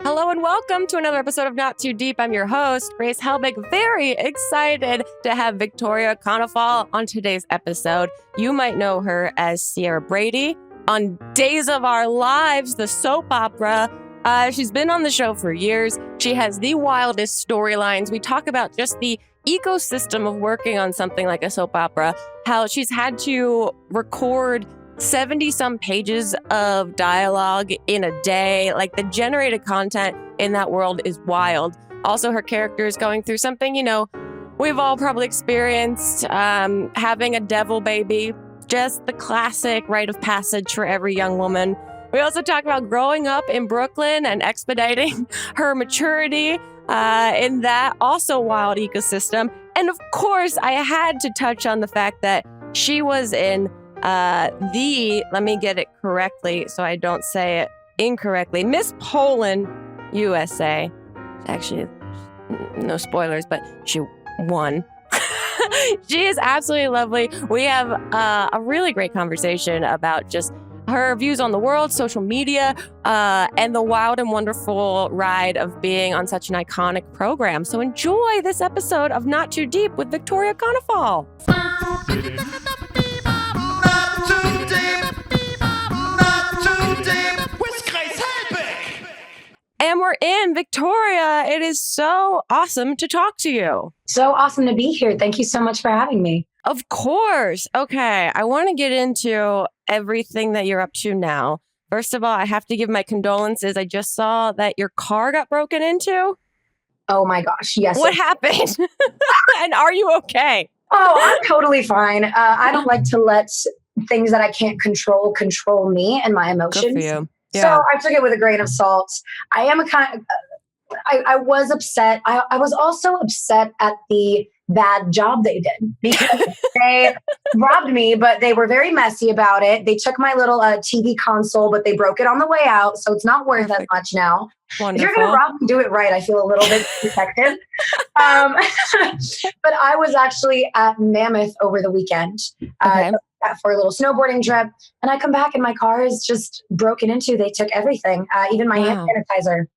Hello and welcome to another episode of Not Too Deep. I'm your host, Grace Helbig. Very excited to have Victoria KONEFAL on today's episode. You might know her as Sierra Brady on Days of Our Lives, the soap opera. She's been on the show for years. She has the wildest storylines. We talk about just the ecosystem of working on something like a soap opera, how she's had to record 70-some pages of dialogue in a day. Like, the generated content in that world is wild. Also, her character is going through something, we've all probably experienced, having a devil baby, just the classic rite of passage for every young woman. We also talk about growing up in Brooklyn and expediting her maturity in that also wild ecosystem. And of course, I had to touch on the fact that she was in let me get it correctly so I don't say it incorrectly, Miss Poland USA. Actually, no spoilers, but she won. She is absolutely lovely. We have a really great conversation about just her views on the world, social media, and the wild and wonderful ride of being on such an iconic program. So enjoy this episode of Not Too Deep with Victoria KONEFAL. And we're in. Victoria, it is so awesome to talk to you. So awesome to be here. Thank you so much for having me. Of course. Okay, I want to get into everything that you're up to now. First of all, I have to give my condolences. I just saw that your car got broken into. Oh my gosh, yes. What happened? And are you okay? Oh, I'm totally fine. I don't like to let things that I can't control me and my emotions. Good for you. Yeah. So I took it with a grain of salt. I am I was upset. I was also upset at the bad job they did because they robbed me, but they were very messy about it. They took my little TV console, but they broke it on the way out. So it's not worth as much now. Wonderful. If you're going to rob me, do it right. I feel a little bit protected. But I was actually at Mammoth over the weekend. Okay. For a little snowboarding trip, and I come back and my car is just broken into. They took everything, even my hand sanitizer.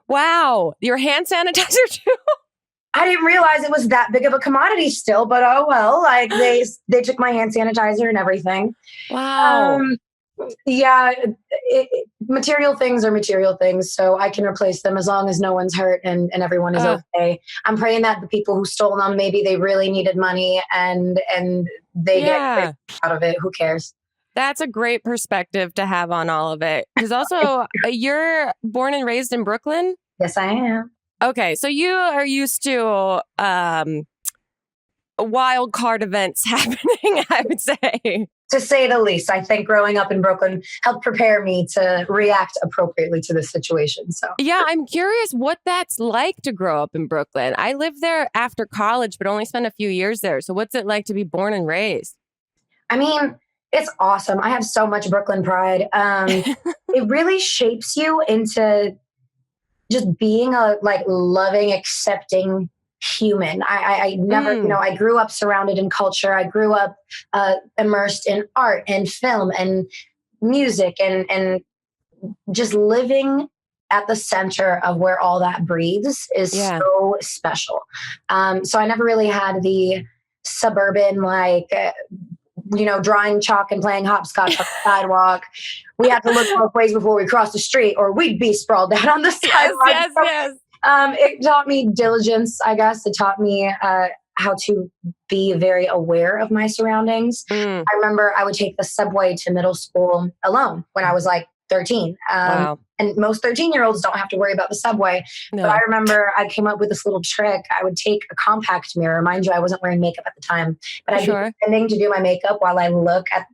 Wow, your hand sanitizer too? I didn't realize it was that big of a commodity still, but oh well. Like they took my hand sanitizer and everything. Wow. Yeah, material things are material things, so I can replace them as long as no one's hurt and everyone is okay. I'm praying that the people who stole them, maybe they really needed money and they get out of it. Who cares? That's a great perspective to have on all of it. Because also, you're born and raised in Brooklyn? Yes, I am. Okay, so you are used to wild card events happening, I would say. To say the least. I think growing up in Brooklyn helped prepare me to react appropriately to the situation. So yeah, I'm curious what that's like to grow up in Brooklyn. I lived there after college, but only spent a few years there. So what's it like to be born and raised? I mean, it's awesome. I have so much Brooklyn pride. It really shapes you into just being a loving, accepting human. I never, I grew up surrounded in culture. I grew up immersed in art and film and music and just living at the center of where all that breathes is so special. So I never really had the suburban, drawing chalk and playing hopscotch on the sidewalk. We had to look both ways before we crossed the street or we'd be sprawled out on the sidewalk. Yes. It taught me diligence, I guess. It taught me how to be very aware of my surroundings. I remember I would take the subway to middle school alone when I was 13. Wow. And most 13-year-olds don't have to worry about the subway. No. But I remember I came up with this little trick. I would take a compact mirror. Mind you, I wasn't wearing makeup at the time. But I'd be pretending to do my makeup while I look at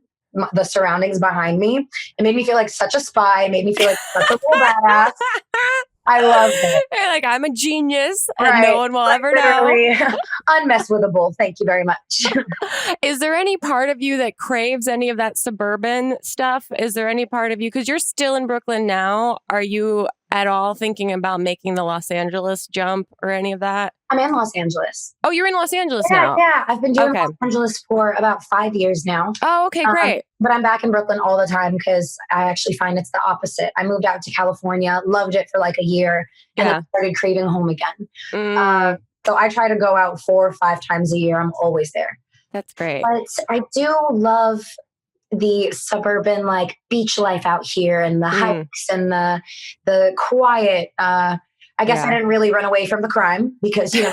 the surroundings behind me. It made me feel like such a spy. It made me feel like such a little badass. I love it. You're like, I'm a genius and no one will ever know. Unmesswithable. Thank you very much. Is there any part of you that craves any of that suburban stuff? Is there any part of you, because you're still in Brooklyn now, are you at all thinking about making the Los Angeles jump or any of that? I'm in Los Angeles. Oh, you're in Los Angeles Yeah, now. yeah. I've been doing Okay. Los Angeles for about 5 years now. Oh, okay, great. But I'm back in Brooklyn all the time because I actually find it's the opposite. I moved out to California, loved it for like a year, and then started craving home again. So I try to go out 4 or 5 times a year. I'm always there. That's great. But I do love the suburban like beach life out here and the hikes and the quiet. I guess I didn't really run away from the crime because, you know,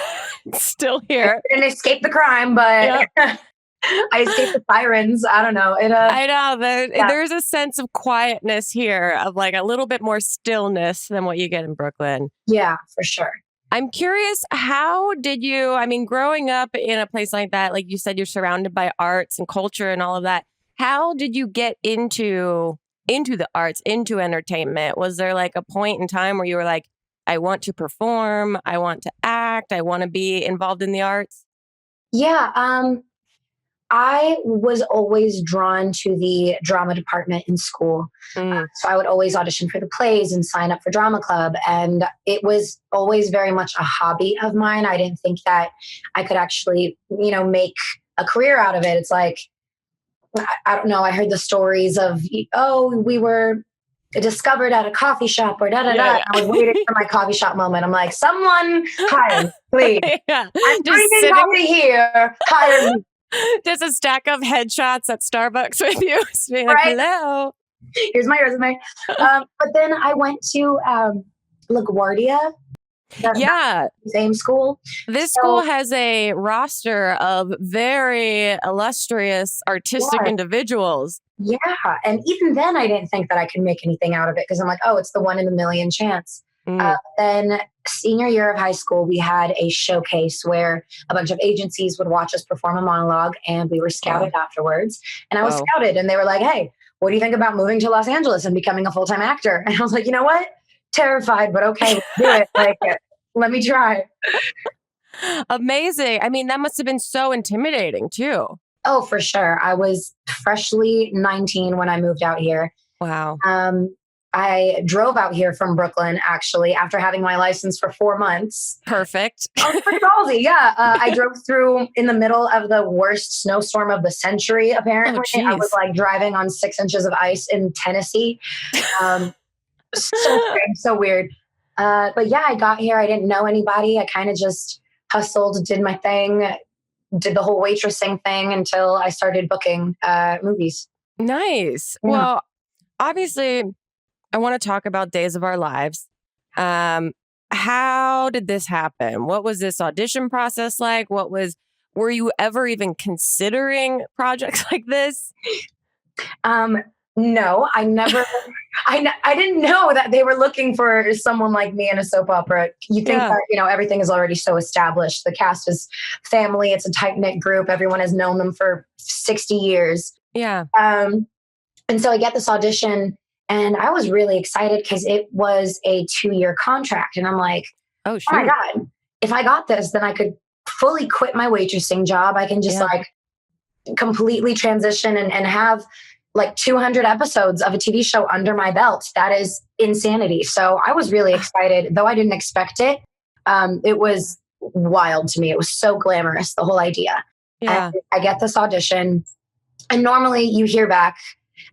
still here. I didn't escape the crime, but I escaped the sirens. I don't know. I know there's a sense of quietness here, of like a little bit more stillness than what you get in Brooklyn. Yeah, for sure. I'm curious, how did you, I mean, growing up in a place like that, like you said, you're surrounded by arts and culture and all of that. How did you get into the arts, into entertainment? Was there like a point in time where you were like, I want to perform, I want to act, I want to be involved in the arts? Yeah, I was always drawn to the drama department in school. So I would always audition for the plays and sign up for drama club. And it was always very much a hobby of mine. I didn't think that I could actually, you know, make a career out of it. It's like, I don't know. I heard the stories of, we were discovered at a coffee shop or da-da-da. I was waiting for my coffee shop moment. I'm like, someone hire me, please. I'm drinking coffee here. Hire me. Just a stack of headshots at Starbucks with you. Being like, hello. Here's my resume. But then I went to LaGuardia. Yeah. Same school. This school has a roster of very illustrious artistic individuals. Yeah. And even then, I didn't think that I could make anything out of it because I'm like, it's the 1 in a million chance. Then senior year of high school, we had a showcase where a bunch of agencies would watch us perform a monologue and we were scouted afterwards. And I was scouted and they were like, hey, what do you think about moving to Los Angeles and becoming a full-time actor? And I was like, you know what? Terrified, but okay, do it. Like, let me try. Amazing. I mean, that must have been so intimidating too. Oh, for sure. I was freshly 19 when I moved out here. Wow. I drove out here from Brooklyn, actually, after having my license for 4 months. Perfect. I was pretty ballsy, yeah. I drove through in the middle of the worst snowstorm of the century, apparently. I was like driving on 6 inches of ice in Tennessee. So strange, so weird. But yeah, I got here. I didn't know anybody. I kind of just hustled, did my thing, did the whole waitressing thing until I started booking movies. Nice. Yeah. Well, obviously, I want to talk about Days of Our Lives. How did this happen? What was this audition process like? Were you ever even considering projects like this? No, I never, I didn't know that they were looking for someone like me in a soap opera. You think that, you know, everything is already so established. The cast is family. It's a tight knit group. Everyone has known them for 60 years. Yeah. And so I get this audition and I was really excited because it was a 2-year contract. And I'm like, oh my God, if I got this, then I could fully quit my waitressing job. I can just like completely transition and have like 200 episodes of a TV show under my belt. That is insanity. So I was really excited, though I didn't expect it. It was wild to me. It was so glamorous, the whole idea. Yeah. And I get this audition and normally you hear back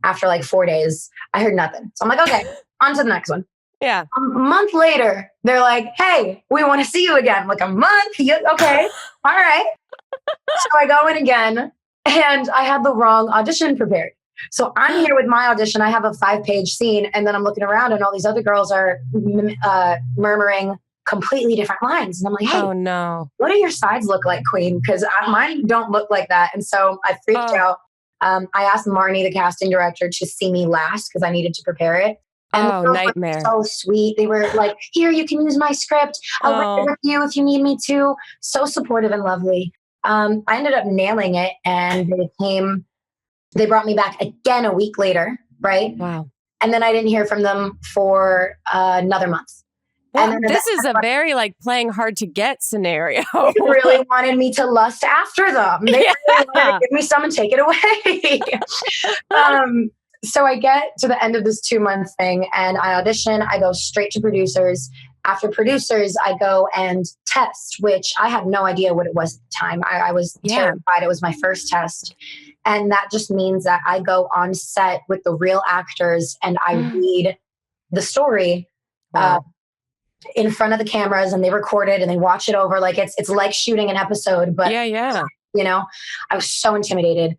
after like 4 days. I heard nothing. So I'm like, okay, on to the next one. Yeah. A month later, they're like, hey, we want to see you again. I'm like, a month? Okay. All right. So I go in again and I had the wrong audition prepared. So I'm here with my audition. I have a 5-page scene and then I'm looking around and all these other girls are murmuring completely different lines. And I'm like, hey, oh no, what do your sides look like, Queen? Because mine don't look like that. And so I freaked out. I asked Marnie, the casting director, to see me last because I needed to prepare it. And nightmare. So sweet. They were like, here, you can use my script. I'll write it with you if you need me to. So supportive and lovely. I ended up nailing it and they brought me back again a week later. Right. Wow. And then I didn't hear from them for another month. Well, this is a very like playing hard to get scenario. They really wanted me to lust after them. They really wanted to give me some and take it away. So I get to the end of this 2 month thing and I audition. I go straight to producers. After producers, I go and test, which I had no idea what it was at the time. I was terrified. It was my first test. And that just means that I go on set with the real actors and I read the story in front of the cameras, and they record it and they watch it over. Like it's like shooting an episode, but you know, I was so intimidated.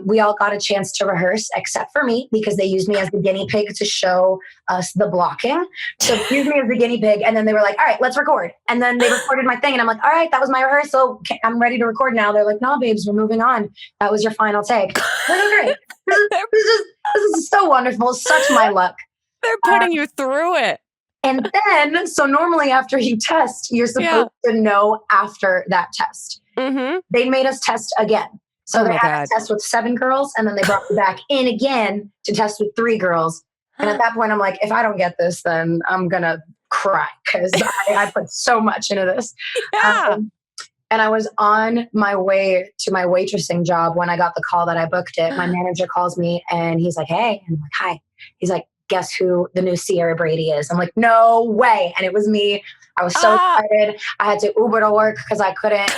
We all got a chance to rehearse except for me because they used me as the guinea pig to show us the blocking. So they used me as the guinea pig. And then they were like, all right, let's record. And then they recorded my thing. And I'm like, all right, that was my rehearsal. Okay, I'm ready to record now. They're like, no, babes, we're moving on. That was your final take. Great. This is so wonderful. Such my luck. They're putting you through it. And then, so normally after you test, you're supposed to know after that test. They made us test again. So they had a test with 7 girls, and then they brought me back in again to test with 3 girls. And at that point, I'm like, if I don't get this, then I'm going to cry because I put so much into this. And I was on my way to my waitressing job when I got the call that I booked it. My manager calls me and he's like, hey. And I'm like, hi. He's like, guess who the new Sierra Brady is? I'm like, no way. And it was me. I was so excited. I had to Uber to work because I couldn't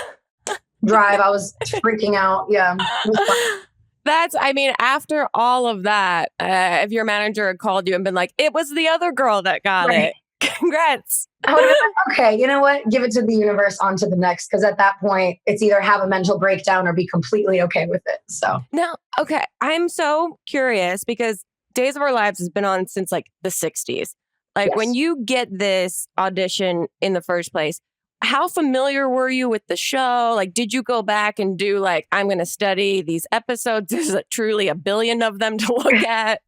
drive. I was freaking out. Yeah. I mean, after all of that, if your manager had called you and been like, it was the other girl that got it. Congrats. I would have been like, okay, you know what? Give it to the universe, on to the next. Because at that point, it's either have a mental breakdown or be completely okay with it. So now, okay. I'm so curious because Days of Our Lives has been on since like the 60s. Like when you get this audition in the first place, how familiar were you with the show? Like, did you go back and do like, I'm going to study these episodes? There's truly a billion of them to look at.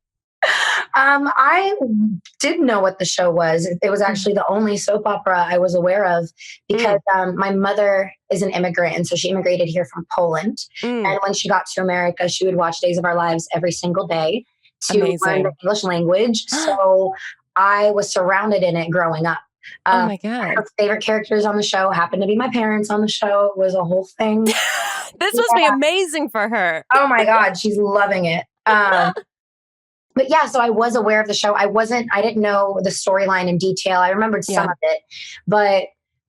I didn't know what the show was. It was actually the only soap opera I was aware of because my mother is an immigrant. And so she immigrated here from Poland. And when she got to America, she would watch Days of Our Lives every single day to learn the English language. So I was surrounded in it growing up. Oh my God. Her favorite characters on the show happened to be my parents on the show. It was a whole thing. This must be amazing for her. Oh my God. She's loving it. But yeah, so I was aware of the show. I didn't know the storyline in detail. I remembered some of it, but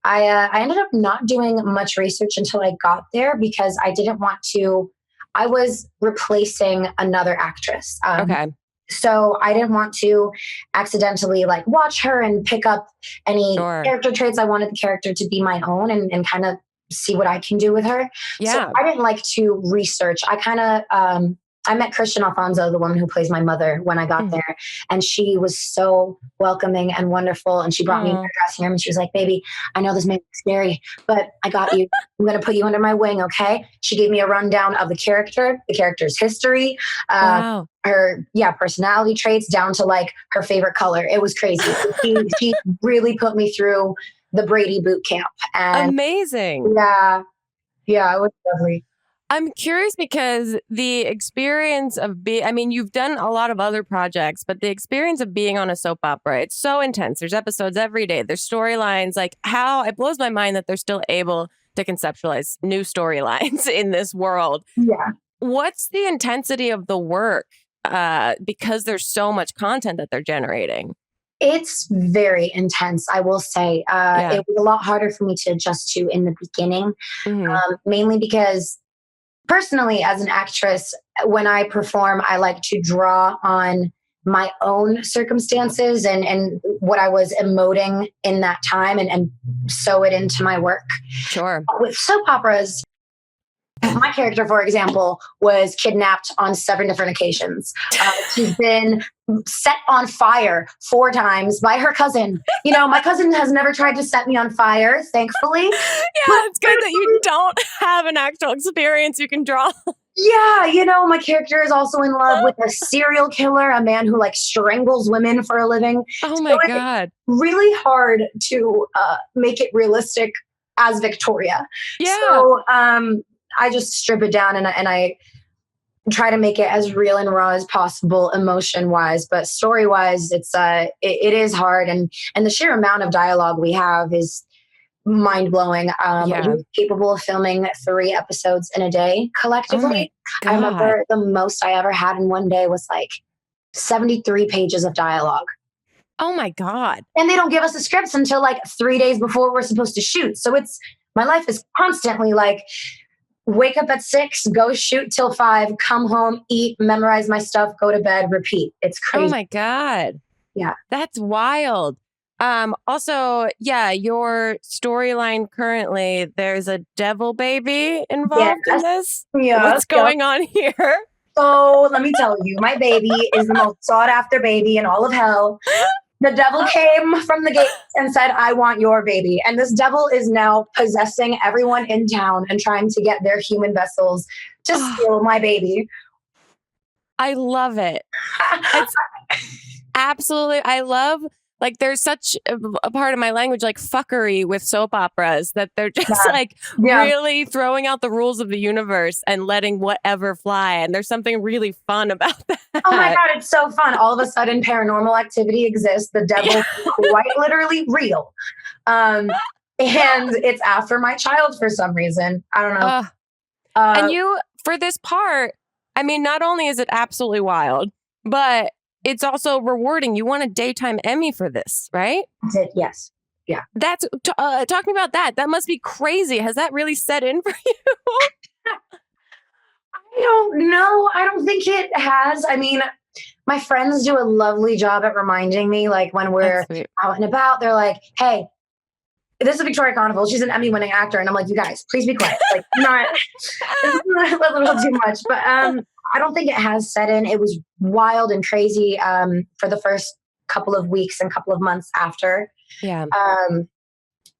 I ended up not doing much research until I got there because I didn't want to, I was replacing another actress. So I didn't want to accidentally like watch her and pick up any character traits. I wanted the character to be my own and kind of see what I can do with her. Yeah. So I didn't like to research. I met Christian Alfonso, the woman who plays my mother, when I got there. And she was so welcoming and wonderful. And she brought me in her dressing room and she was like, baby, I know this may be scary, but I got you. I'm going to put you under my wing. Okay. She gave me a rundown of the character's history, her personality traits down to like her favorite color. It was crazy. She really put me through the Brady boot camp. And amazing. Yeah. Yeah. It was lovely. I'm curious because the experience of you've done a lot of other projects, but the experience of being on a soap opera, it's so intense. There's episodes every day. There's storylines. Like it blows my mind that they're still able to conceptualize new storylines in this world. Yeah. What's the intensity of the work? Because there's so much content that they're generating. It's very intense, I will say. It was a lot harder for me to adjust to in the beginning, mainly because personally, as an actress, when I perform, I like to draw on my own circumstances and what I was emoting in that time and sew it into my work. Sure. With soap operas, my character, for example, was kidnapped on 7 different occasions. She's been set on fire 4 times by her cousin. You know, my cousin has never tried to set me on fire, thankfully. Yeah, it's good that you don't have an actual experience you can draw. Yeah, you know, my character is also in love with a serial killer, a man who like strangles women for a living. Oh my God. Really hard to make it realistic as Victoria. Yeah. So I just strip it down and I try to make it as real and raw as possible, emotion wise, but story wise, it is hard. And the sheer amount of dialogue we have is mind blowing. We're capable of filming 3 episodes in a day collectively. I remember the most I ever had in one day was like 73 pages of dialogue. Oh my God. And they don't give us the scripts until like 3 days before we're supposed to shoot. So my life is constantly like, wake up at 6, go shoot till 5, come home, eat, memorize my stuff, go to bed, repeat. It's crazy. Oh my God. Yeah. That's wild. Also, yeah, your storyline currently, there's a devil baby involved in this. Yes. What's going on here? So let me tell you, my baby is the most sought after baby in all of hell. The devil came from the gate and said, I want your baby. And this devil is now possessing everyone in town and trying to get their human vessels to steal my baby. I love it. It's absolutely, I love, like, there's such a part of my language, like fuckery with soap operas, that they're just really throwing out the rules of the universe and letting whatever fly. And there's something really fun about that. Oh my God, it's so fun. All of a sudden, paranormal activity exists. The devil is quite literally real. And it's after my child for some reason. I don't know. And you, for this part, I mean, not only is it absolutely wild, but it's also rewarding. You won a Daytime Emmy for this, right? Yes. Yeah. That's talk to me about that. That must be crazy. Has that really set in for you? I don't know. I don't think it has. I mean, my friends do a lovely job at reminding me, like when we're out and about, they're like, hey, this is Victoria KONEFAL. She's an Emmy-winning actor. And I'm like, you guys, please be quiet. Like, this is a little too much. But I don't think it has set in. It was wild and crazy for the first couple of weeks and couple of months after. Yeah.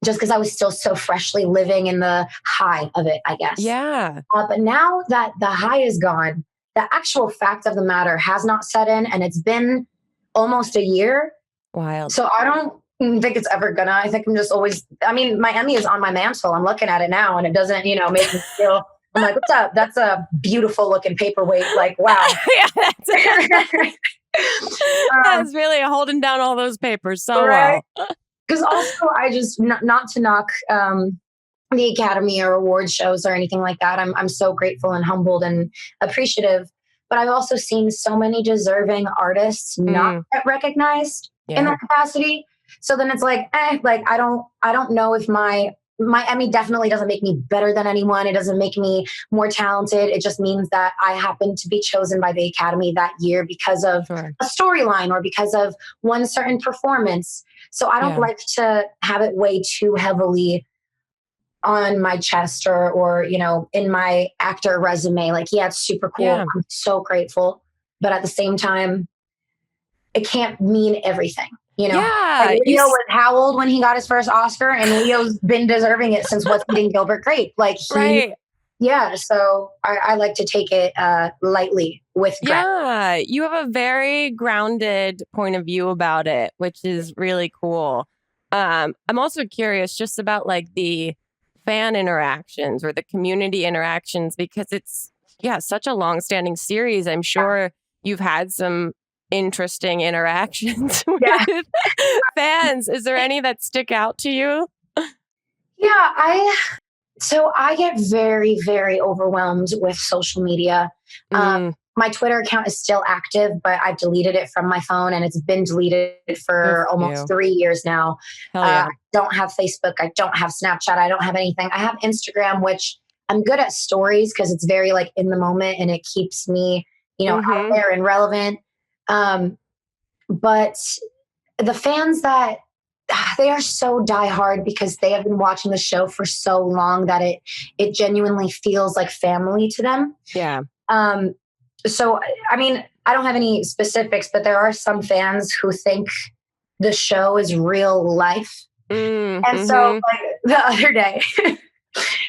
Just because I was still so freshly living in the high of it, I guess. Yeah. But now that the high is gone, the actual fact of the matter has not set in, and it's been almost a year. Wild. So I don't think it's ever gonna. I think I'm just always, I mean, my Emmy is on my mantle. I'm looking at it now and it doesn't, make me feel, I'm like, what's up? That's a beautiful looking paperweight. Like, wow. That's really holding down all those papers so right? well. Because also, I just, not to knock the Academy or award shows or anything like that. I'm so grateful and humbled and appreciative. But I've also seen so many deserving artists not get recognized in that capacity. So then it's like, I don't know if my Emmy definitely doesn't make me better than anyone. It doesn't make me more talented. It just means that I happen to be chosen by the Academy that year because of a storyline or because of one certain performance. So I don't like to have it weigh too heavily on my chest or in my actor resume. Like, yeah, it's super cool. Yeah. I'm so grateful. But at the same time, it can't mean everything. Yeah, like Leo was how old when he got his first Oscar, and Leo's been deserving it since What's Eating Gilbert Grape. Like, so I like to take it lightly with Yeah, you have a very grounded point of view about it, which is really cool. I'm also curious just about like the fan interactions or the community interactions, because it's such a long-standing series. I'm sure you've had some interesting interactions with fans. Is there any that stick out to you? Yeah, I get very, very overwhelmed with social media. My Twitter account is still active, but I've deleted it from my phone, and it's been deleted for almost 3 years now. I don't have Facebook. I don't have Snapchat. I don't have anything. I have Instagram, which I'm good at stories because it's very like in the moment, and it keeps me, out there and relevant. But the fans that they are so diehard because they have been watching the show for so long that it genuinely feels like family to them. Yeah. So, I mean, I don't have any specifics, but there are some fans who think the show is real life. And so like the other day,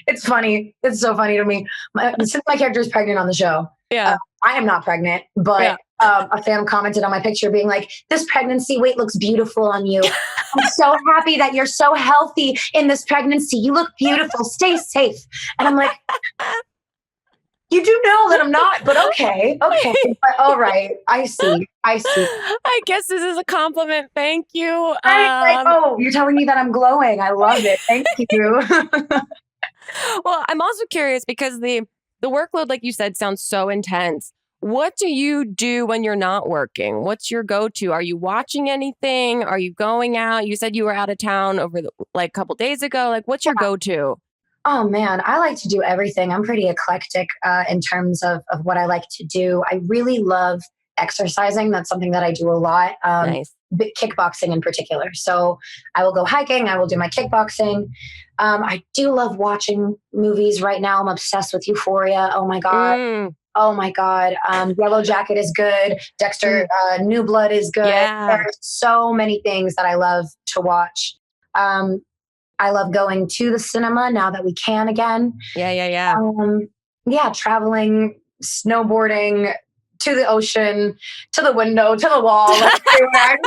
it's funny. It's so funny to me. Since my character is pregnant on the show, I am not pregnant, but a fan commented on my picture being like, this pregnancy weight looks beautiful on you. I'm so happy that you're so healthy in this pregnancy. You look beautiful. Stay safe. And I'm like, you do know that I'm not, but okay. But all right. I see. I guess this is a compliment. Thank you. You're telling me that I'm glowing. I love it. Thank you. Well, I'm also curious because the workload, like you said, sounds so intense. What do you do when you're not working? What's your go-to? Are you watching anything? Are you going out? You said you were out of town over a couple days ago. Like, what's your go-to? Oh man, I like to do everything. I'm pretty eclectic in terms of what I like to do. I really love exercising. That's something that I do a lot. Nice. Kickboxing in particular. So I will go hiking. I will do my kickboxing. I do love watching movies right now. I'm obsessed with Euphoria. Oh my God. Oh my God. Yellow Jacket is good. Dexter, New Blood is good. Yeah. There's so many things that I love to watch. I love going to the cinema now that we can again. Yeah. Yeah, traveling, snowboarding, to the ocean, to the window, to the wall, everywhere.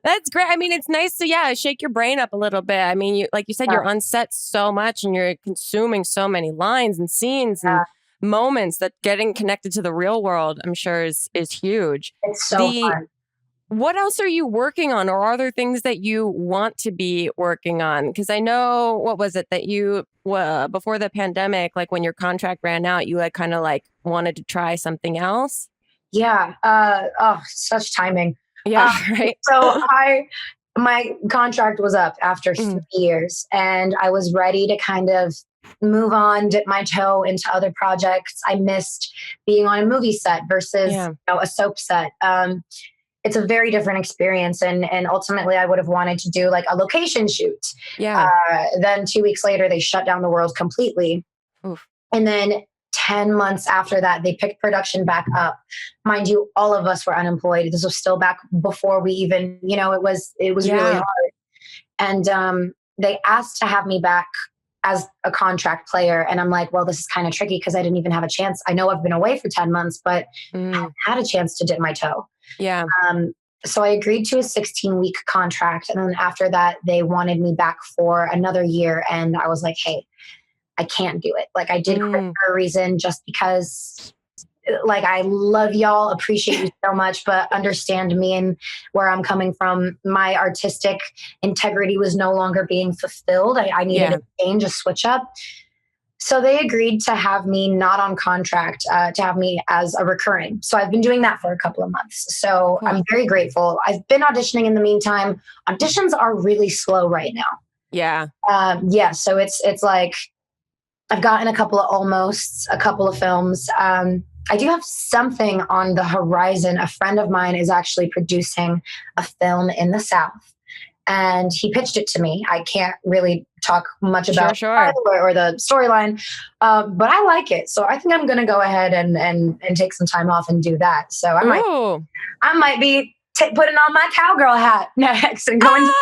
That's great. I mean, it's nice to, shake your brain up a little bit. I mean, like you said, you're on set so much and you're consuming so many lines and scenes and moments that getting connected to the real world, I'm sure is huge. It's so fun. What else are you working on, or are there things that you want to be working on? Because I know, what was it that you, before the pandemic, like when your contract ran out, you kind of wanted to try something else? Yeah. Such timing. Yeah, right. So my contract was up after 3 years, and I was ready to kind of move on, dip my toe into other projects. I missed being on a movie set versus a soap set. It's a very different experience. And ultimately I would have wanted to do like a location shoot. Yeah. Then 2 weeks later, they shut down the world completely. Oof. And then 10 months after that, they picked production back up. Mind you, all of us were unemployed. This was still back before we even, it was really hard. And they asked to have me back as a contract player. And I'm like, well, this is kind of tricky because I didn't even have a chance. I know I've been away for 10 months, but I haven't had a chance to dip my toe. Yeah. So I agreed to a 16-week contract. And then after that, they wanted me back for another year. And I was like, hey, I can't do it. Like, I did quit for a reason, just because, like, I love y'all, appreciate you so much, but understand me and where I'm coming from. My artistic integrity was no longer being fulfilled. I needed a change, a switch up. So they agreed to have me not on contract, to have me as a recurring. So I've been doing that for a couple of months. So I'm very grateful. I've been auditioning in the meantime. Auditions are really slow right now. Yeah. So it's like I've gotten a couple of films. I do have something on the horizon. A friend of mine is actually producing a film in the South, and he pitched it to me. I can't really talk much about or the storyline, but I like it. So I think I'm going to go ahead and take some time off and do that. So I might be putting on my cowgirl hat next and going to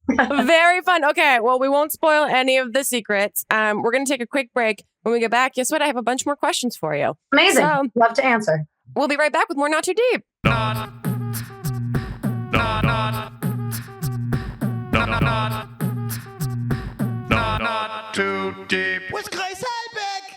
the Very fun. Okay, well, we won't spoil any of the secrets. We're going to take a quick break. When we get back, guess what? I have a bunch more questions for you. Amazing. So, love to answer. We'll be right back with more Not Too Deep. Not Too Deep with Grace Helbig.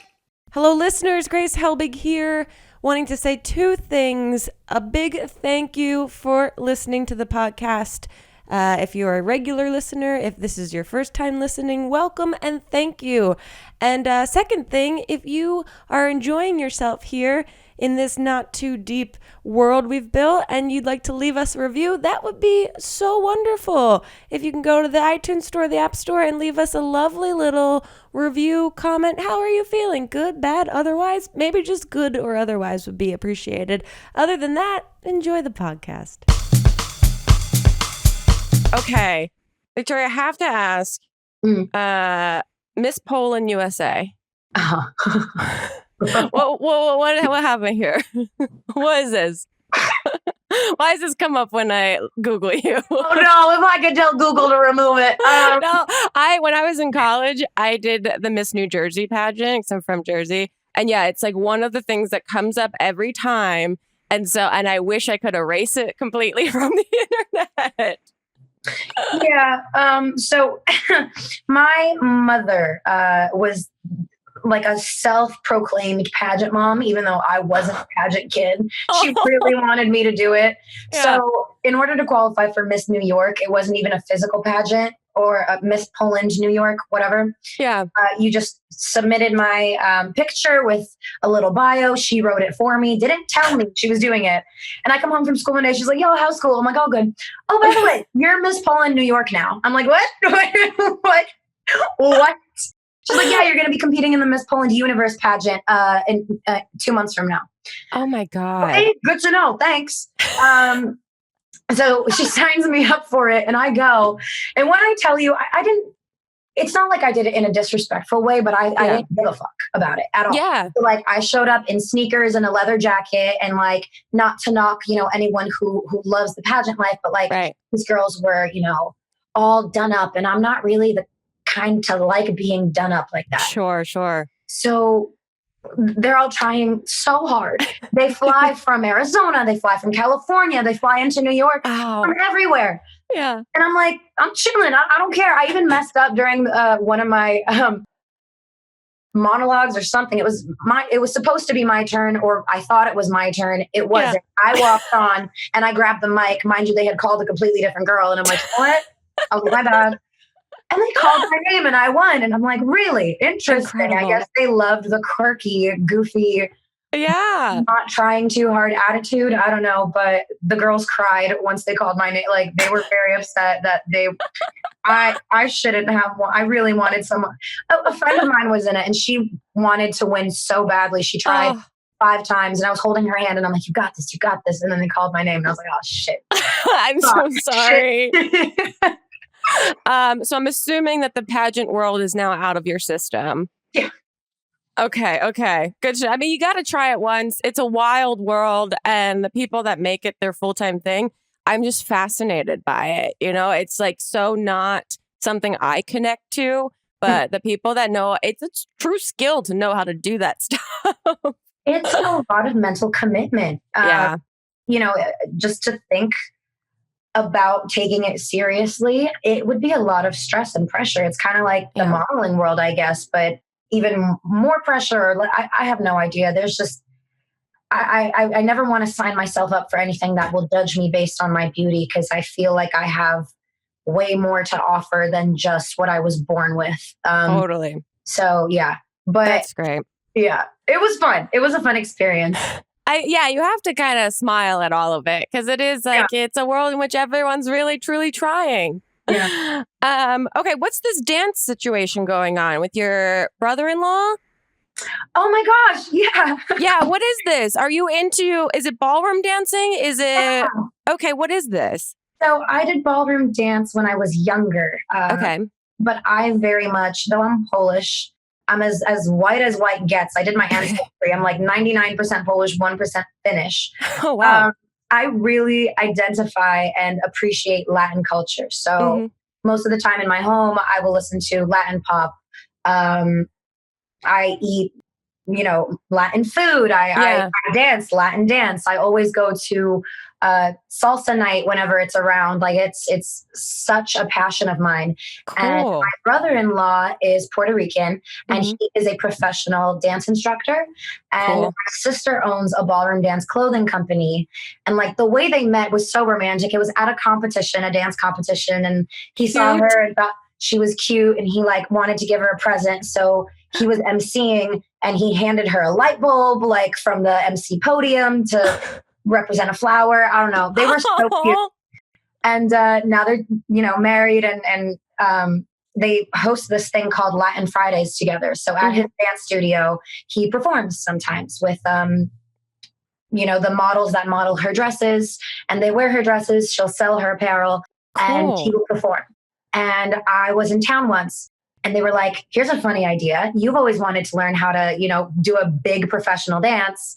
Hello, listeners. Grace Helbig here, wanting to say two things. A big thank you for listening to the podcast. If you're a regular listener, if this is your first time listening, welcome and thank you. And second thing, if you are enjoying yourself here in this not too deep world we've built and you'd like to leave us a review, that would be so wonderful. If you can go to the iTunes store, the App Store, and leave us a lovely little review, comment. How are you feeling? Good, bad, otherwise? Maybe just good or otherwise would be appreciated. Other than that, enjoy the podcast. Okay, Victoria, I have to ask, Miss Poland USA. What happened here? What is this? Why does this come up when I Google you? Oh no! If I could tell Google to remove it. No, when I was in college, I did the Miss New Jersey pageant because I'm from Jersey, and yeah, it's like one of the things that comes up every time, and I wish I could erase it completely from the internet. Yeah. So my mother was like a self-proclaimed pageant mom, even though I wasn't a pageant kid. She really wanted me to do it. Yeah. So in order to qualify for Miss New York, it wasn't even a physical pageant. or Miss Poland, New York, whatever. Yeah. You just submitted my picture with a little bio. She wrote it for me, didn't tell me she was doing it. And I come home from school one day. She's like, yo, how's school? I'm like, oh, good. Oh, by the way, you're Miss Poland, New York now. I'm like, what? What? What? She's like, yeah, you're going to be competing in the Miss Poland Universe pageant in 2 months from now. Oh my God. Okay, good to know. Thanks. So she signs me up for it and I go. And when I tell you, I didn't, it's not like I did it in a disrespectful way, but I didn't give a fuck about it at all. Yeah. So like I showed up in sneakers and a leather jacket and like, not to knock, anyone who loves the pageant life, but like these girls were, all done up and I'm not really the kind to like being done up like that. Sure. So they're all trying so hard. They fly from Arizona, they fly from California, they fly into New York, from everywhere. Yeah. And I'm like, I'm chilling. I don't care. I even messed up during one of my monologues or something. It was supposed to be my turn, or I thought it was my turn. It wasn't. I walked on and I grabbed the mic. Mind you, they had called a completely different girl. And I'm like, what? I was like, my bad. And they called my name and I won. And I'm like, really? Interesting. Incredible. I guess they loved the quirky, goofy, not trying too hard attitude. I don't know. But the girls cried once they called my name. Like they were very upset that I shouldn't have won. I really wanted someone. A friend of mine was in it and she wanted to win so badly. She tried 5 times and I was holding her hand and I'm like, you got this. And then they called my name and I was like, oh shit. I'm so sorry. So I'm assuming that the pageant world is now out of your system. Yeah. Okay. Good. I mean, you got to try it once. It's a wild world, and the people that make it their full-time thing, I'm just fascinated by it. It's like so not something I connect to, but the people that know, it's a true skill to know how to do that stuff. It's a lot of mental commitment. Just to think about taking it seriously, it would be a lot of stress and pressure. It's kind of like the modeling world, I guess, but even more pressure. I have no idea. There's just, I never want to sign myself up for anything that will judge me based on my beauty, because I feel like I have way more to offer than just what I was born with. Totally. So yeah, but that's great. Yeah, it was fun. It was a fun experience. You have to kind of smile at all of it, because it is like it's a world in which everyone's really truly trying. Yeah. Okay, what's this dance situation going on with your brother-in-law? Oh my gosh, yeah. Yeah, what is this? Are you into, is it ballroom dancing? Is it, okay, what is this? So I did ballroom dance when I was younger. Okay. But I very much, though I'm Polish, I'm as white as white gets. I did my ancestry. I'm like 99% Polish, 1% Finnish. Oh, wow. I really identify and appreciate Latin culture. So most of the time in my home, I will listen to Latin pop. I eat, Latin food. I dance, Latin dance. I always go to salsa night whenever it's around. Like it's such a passion of mine. Cool. And my brother-in-law is Puerto Rican and he is a professional dance instructor. And my sister owns a ballroom dance clothing company. And like the way they met was so romantic. It was at a competition, a dance competition. And he saw her and thought she was cute and he like wanted to give her a present. So he was emceeing and he handed her a light bulb, like from the MC podium to represent a flower. I don't know. They were so cute. And now they're, married and they host this thing called Latin Fridays together. So at his dance studio, he performs sometimes with, the models that model her dresses, and they wear her dresses. She'll sell her apparel and he will perform. And I was in town once and they were like, here's a funny idea. You've always wanted to learn how to, do a big professional dance.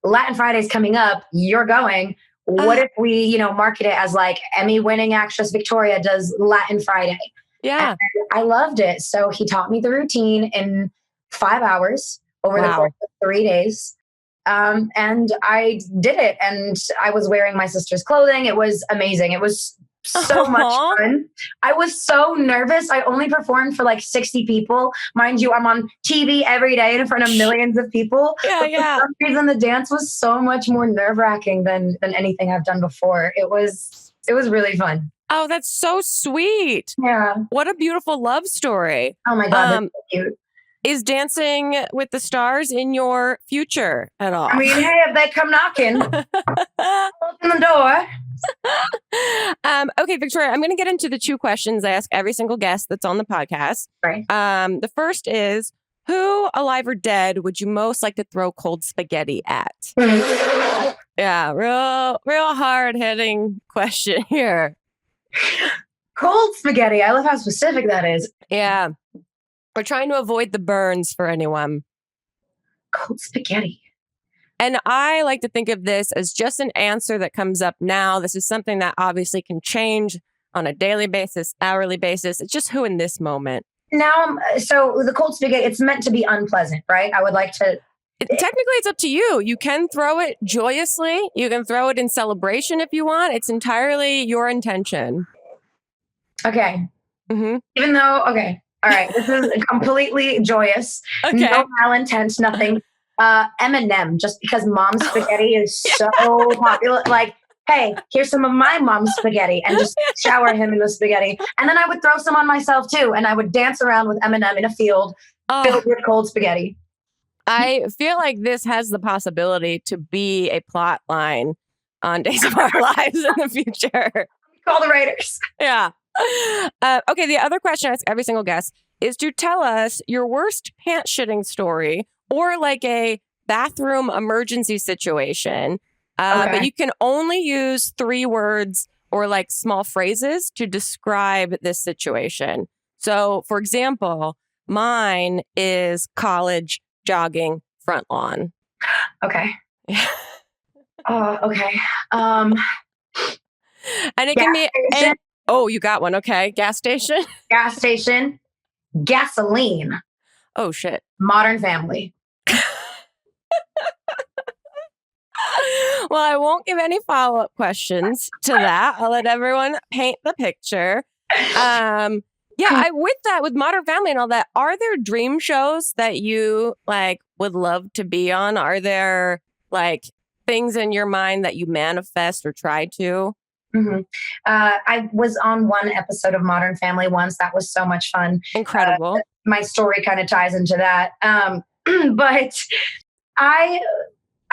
Latin Friday's coming up. You're going. What if we, market it as like Emmy-winning actress Victoria does Latin Friday? Yeah. And I loved it. So he taught me the routine in 5 hours over the course of 3 days. And I did it. And I was wearing my sister's clothing. It was amazing. It was so much fun. I was so nervous. I only performed for like 60 people. Mind you, I'm on TV every day in front of millions of people. But for some reason, the dance was so much more nerve-wracking than anything I've done before. It was really fun. Oh, that's so sweet. Yeah. What a beautiful love story. Oh my God, that's so cute. Is Dancing with the Stars in your future at all? I mean, hey, if they come knocking, open the door. Okay, Victoria, I'm going to get into the 2 questions I ask every single guest that's on the podcast. Right. The first is, who, alive or dead, would you most like to throw cold spaghetti at? Yeah, real hard-hitting question here. Cold spaghetti. I love how specific that is. Yeah. We're trying to avoid the burns for anyone. Cold spaghetti. And I like to think of this as just an answer that comes up now. This is something that obviously can change on a daily basis, hourly basis. It's just who in this moment. Now, so the cold spaghetti, it's meant to be unpleasant, right? I would like to. Technically, it's up to you. You can throw it joyously. You can throw it in celebration if you want. It's entirely your intention. Okay. Mm-hmm. Even though, okay. All right. This is completely joyous. Okay. No malintent, nothing. M&M, just because mom's spaghetti is so popular. Like, hey, here's some of my mom's spaghetti, and just shower him in the spaghetti. And then I would throw some on myself too. And I would dance around with M&M in a field filled with cold spaghetti. I feel like this has the possibility to be a plot line on Days of Our Lives in the future. Call the writers. Yeah. Okay, the other question I ask every single guest is to tell us your worst pants shitting story or like a bathroom emergency situation. But you can only use 3 words or like small phrases to describe this situation. So, for example, mine is college jogging front lawn. Okay. Yeah. Okay. And it can be... Oh, you got one. Okay. Gas station? Gas station. Gasoline. Oh, shit. Modern Family. Well, I won't give any follow-up questions to that. I'll let everyone paint the picture. With Modern Family and all that, are there dream shows that you like would love to be on? Are there like things in your mind that you manifest or try to? Mm-hmm. I was on one episode of Modern Family once. That was so much fun. Incredible. My story kind of ties into that. But I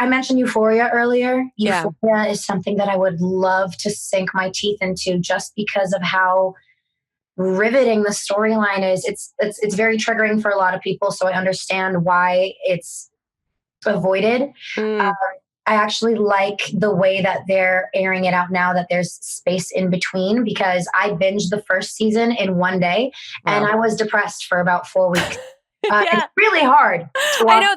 mentioned Euphoria earlier. Euphoria is something that I would love to sink my teeth into just because of how riveting the storyline is. It's very triggering for a lot of people, so I understand why it's avoided. I actually like the way that they're airing it out now, that there's space in between, because I binged the first season in one day and I was depressed for about 4 weeks. It's really hard to watch. I know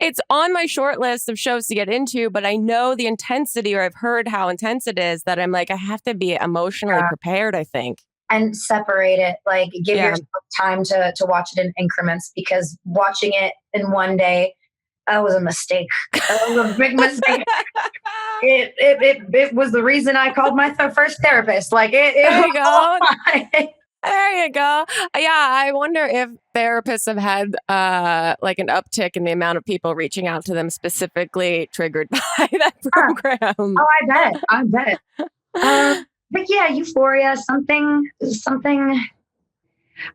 it's on my short list of shows to get into, but I know the intensity, or I've heard how intense it is, that I'm like, I have to be emotionally prepared, I think. And separate it, like give yourself time to watch it in increments, because watching it in one day, that was a mistake. That was a big mistake. It was the reason I called my first therapist. Like there you go. There you go. Yeah, I wonder if therapists have had like an uptick in the amount of people reaching out to them specifically triggered by that program. Oh, I bet. But yeah, Euphoria, something.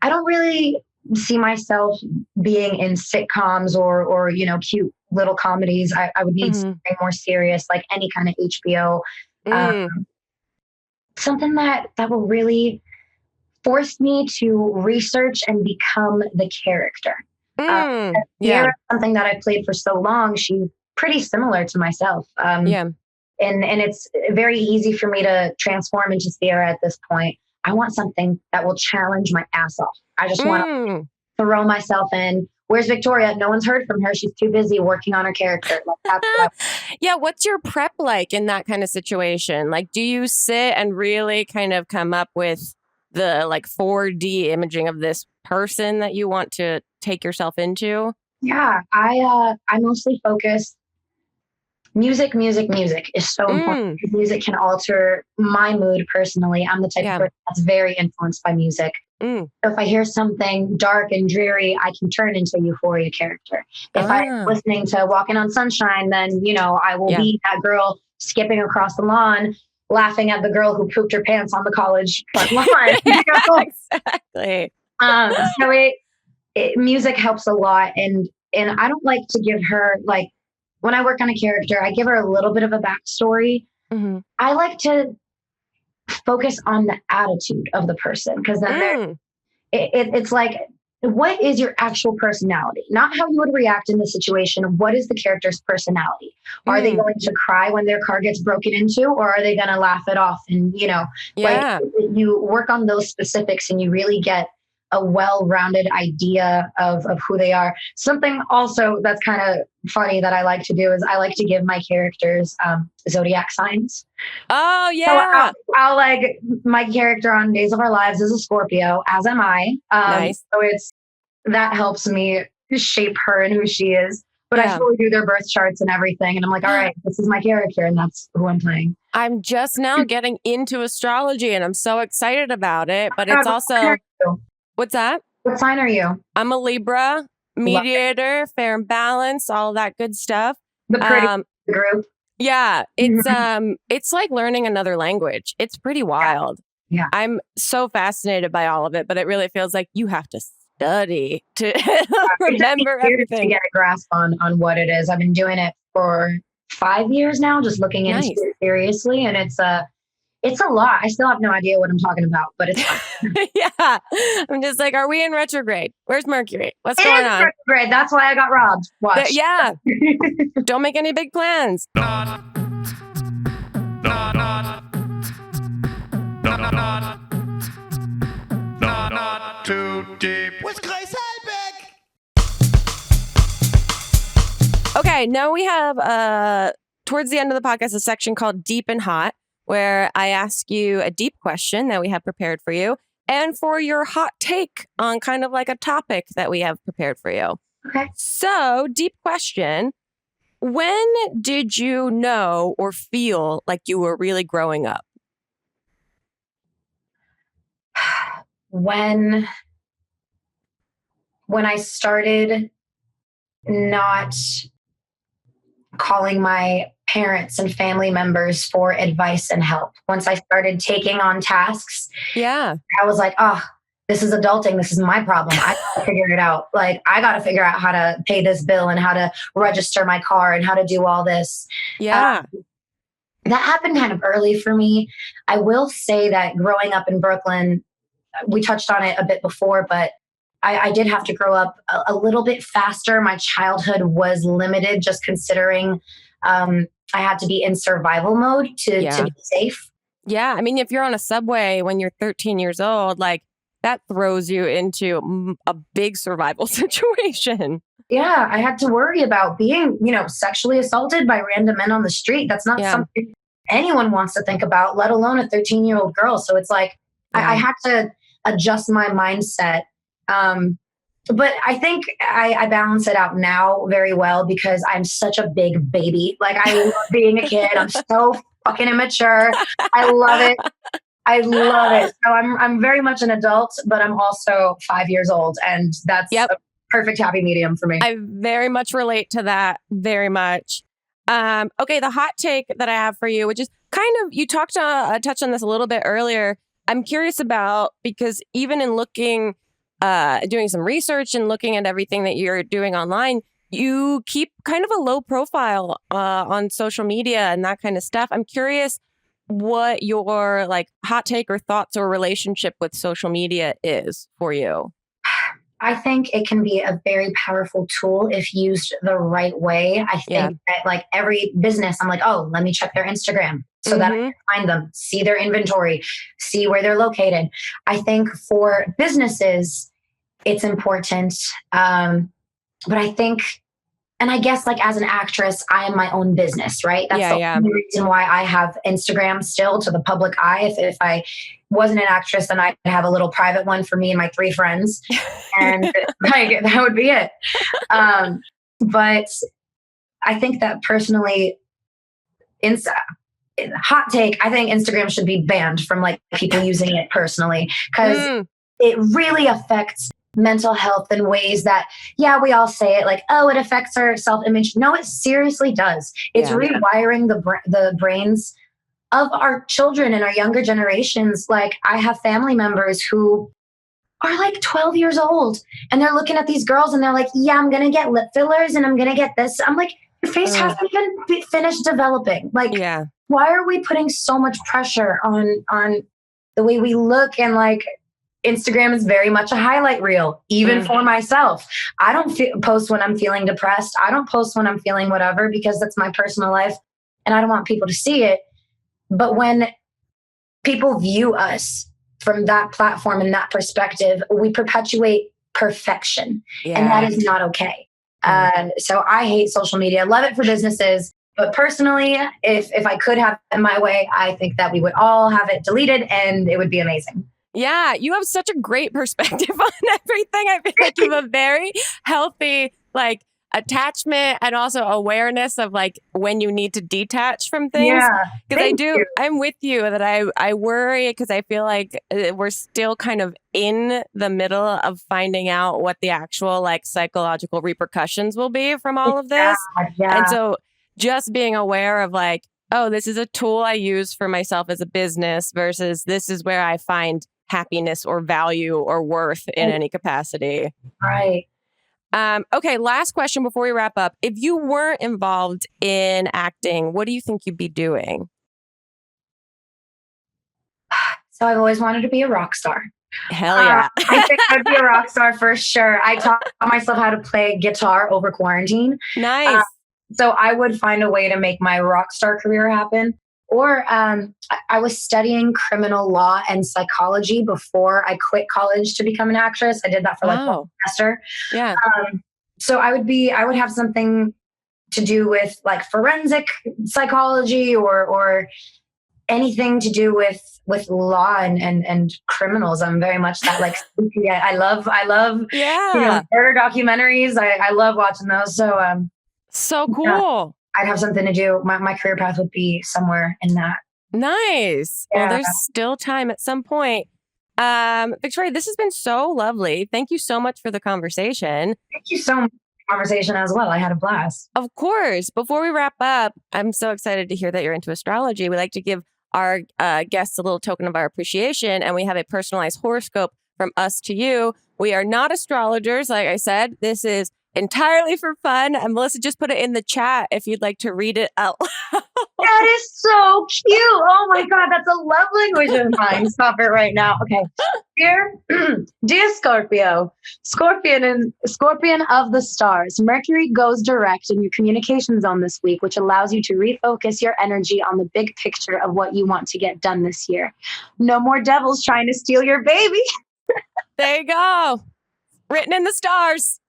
I don't really see myself being in sitcoms or cute little comedies. I would need something more serious, like any kind of HBO. Something that will really force me to research and become the character. Something that I played for so long, she's pretty similar to myself. And it's very easy for me to transform into Sierra at this point. I want something that will challenge my ass off. I just want to throw myself in. Where's Victoria? No one's heard from her. She's too busy working on her character. What's your prep like in that kind of situation? Like, do you sit and really kind of come up with the like 4D imaging of this person that you want to take yourself into? Yeah, I mostly focus. Music is so important. Music can alter my mood personally. I'm the type of person that's very influenced by music. So if I hear something dark and dreary, I can turn into a Euphoria character. If I'm listening to Walking on Sunshine, then, I will be that girl skipping across the lawn, laughing at the girl who pooped her pants on the college front lawn. Exactly. So music helps a lot. And I don't like to give her, like, when I work on a character, I give her a little bit of a backstory. Mm-hmm. I like to focus on the attitude of the person, because then it's like, what is your actual personality? Not how you would react in the situation. What is the character's personality? Are they going to cry when their car gets broken into, or are they going to laugh it off? And, like, you work on those specifics and you really get a well-rounded idea of who they are. Something also that's kind of funny that I like to do is I like to give my characters zodiac signs. Oh, yeah. So I'll like, my character on Days of Our Lives is a Scorpio, as am I. Nice. So that helps me shape her and who she is. But I fully do their birth charts and everything. And I'm like, all right, this is my character, and that's who I'm playing. I'm just now getting into astrology, and I'm so excited about it. But it's also... What's that? What sign are you? I'm a Libra, mediator, fair and balanced, all that good stuff. The pretty group. Yeah, it's like learning another language. It's pretty wild. Yeah. I'm so fascinated by all of it, but it really feels like you have to study to remember everything. To get a grasp on what it is. I've been doing it for 5 years now, just looking into it seriously, and it's a lot. I still have no idea what I'm talking about, but it's fun. Yeah. I'm just like, are we in retrograde? Where's Mercury? What's going on? Retrograde. That's why I got robbed. Watch. Yeah. Don't make any big plans. Not too deep with Grace Helbig. Okay, now we have towards the end of the podcast a section called Deep and Hot, where I ask you a deep question that we have prepared for you, and for your hot take on kind of like a topic that we have prepared for you. Okay. So, deep question. When did you know or feel like you were really growing up? When I started not calling my parents and family members for advice and help. Once I started taking on tasks, I was like, oh, this is adulting. This is my problem. I got to figure it out. Like, I got to figure out how to pay this bill and how to register my car and how to do all this. Yeah. That happened kind of early for me. I will say that growing up in Brooklyn, we touched on it a bit before, but I did have to grow up a little bit faster. My childhood was limited, just considering I had to be in survival mode to be safe. Yeah. I mean, if you're on a subway when you're 13 years old, like that throws you into a big survival situation. Yeah. I had to worry about being, sexually assaulted by random men on the street. That's not something anyone wants to think about, let alone a 13-year-old girl. So it's like, I had to adjust my mindset. But I think I balance it out now very well because I'm such a big baby. Like, I love being a kid. I'm so fucking immature. I love it. I love it. So I'm very much an adult, but I'm also 5 years old, and that's a perfect happy medium for me. I very much relate to that. Very much. Okay, the hot take that I have for you, which is kind of, you touched on this a little bit earlier. I'm curious about, because even in looking, doing some research and looking at everything that you're doing online, you keep kind of a low profile on social media and that kind of stuff. I'm curious what your like hot take or thoughts or relationship with social media is for you. I think it can be a very powerful tool if used the right way. I think that like every business, I'm like, oh, let me check their Instagram so that I can find them, see their inventory, see where they're located. I think for businesses, it's important. But I think, and I guess like as an actress, I am my own business, right? That's the only reason why I have Instagram still to the public eye. If I wasn't an actress, then I'd have a little private one for me and my 3 friends. And like, that would be it. But I think that personally, hot take, I think Instagram should be banned from like people using it personally, because it really affects mental health in ways that, we all say it like, oh, it affects our self-image. No, it seriously does. It's rewiring the brain's of our children and our younger generations. Like, I have family members who are like 12 years old and they're looking at these girls and they're like, yeah, I'm going to get lip fillers and I'm going to get this. I'm like, your face hasn't even finished developing. Like, why are we putting so much pressure on the way we look? And like, Instagram is very much a highlight reel, even for myself. I don't post when I'm feeling depressed. I don't post when I'm feeling whatever, because that's my personal life and I don't want people to see it. But when people view us from that platform and that perspective, we perpetuate perfection. And that is not okay. So I hate social media. I love it for businesses. But personally, if I could have it my way, I think that we would all have it deleted and it would be amazing. Yeah, you have such a great perspective on everything. I feel like you have a very healthy, like, attachment and also awareness of like when you need to detach from things. Yeah, because I'm with you that I worry, because I feel like we're still kind of in the middle of finding out what the actual like psychological repercussions will be from all of this. And so just being aware of like, oh, this is a tool I use for myself as a business versus this is where I find happiness or value or worth in any capacity. Right. Okay, last question before we wrap up. If you weren't involved in acting, what do you think you'd be doing? So I've always wanted to be a rock star. Hell yeah. I think I'd be a rock star for sure. I taught myself how to play guitar over quarantine. Nice. So I would find a way to make my rock star career happen. Or I was studying criminal law and psychology before I quit college to become an actress. I did that for like 1 semester. Yeah. So I would have something to do with like forensic psychology or anything to do with law and criminals. I'm very much that like, I love murder documentaries. I love watching those. So cool. Yeah. I'd have something to do. My career path would be somewhere in that. Nice. Yeah. Well, there's still time at some point. Victoria, this has been so lovely. Thank you so much for the conversation. Thank you so much for the conversation as well. I had a blast. Of course. Before we wrap up, I'm so excited to hear that you're into astrology. We like to give our guests a little token of our appreciation, and we have a personalized horoscope from us to you. We are not astrologers, like I said. This is entirely for fun. And Melissa just put it in the chat if you'd like to read it out loud. That is so cute. Oh my God, that's a love language of mine. Stop it right now. Okay. Dear Scorpio, Scorpion of the stars, Mercury goes direct in your communication zone this week, which allows you to refocus your energy on the big picture of what you want to get done this year. No more devils trying to steal your baby. There you go. Written in the stars.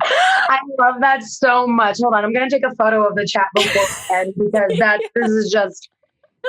I love that so much. Hold on, I'm going to take a photo of the chat beforehand because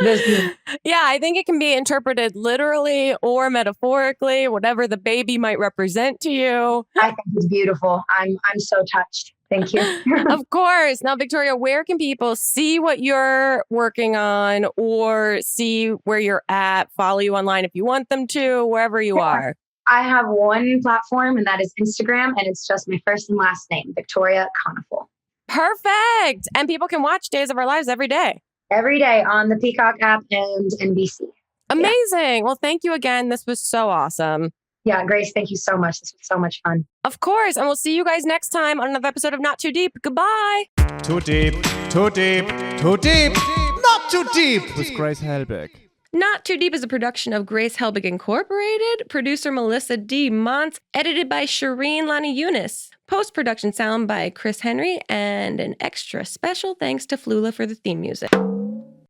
this is Yeah, I think it can be interpreted literally or metaphorically, whatever the baby might represent to you. I think it's beautiful. I'm so touched. Thank you. Of course. Now, Victoria, where can people see what you're working on or see where you're at, follow you online if you want them to, wherever you are? I have one platform, and that is Instagram, and it's just my first and last name, Victoria KONEFAL. Perfect. And people can watch Days of Our Lives every day. Every day on the Peacock app and NBC. Amazing. Yeah. Well, thank you again. This was so awesome. Yeah, Grace, thank you so much. This was so much fun. Of course. And we'll see you guys next time on another episode of Not Too Deep. Goodbye. Too deep, too deep, too deep, not too deep with Grace Helbig. Not Too Deep is a production of Grace Helbig Incorporated, producer Melissa D. Montz, edited by Shireen Lani Yunus, post-production sound by Chris Henry, and an extra special thanks to Flula for the theme music.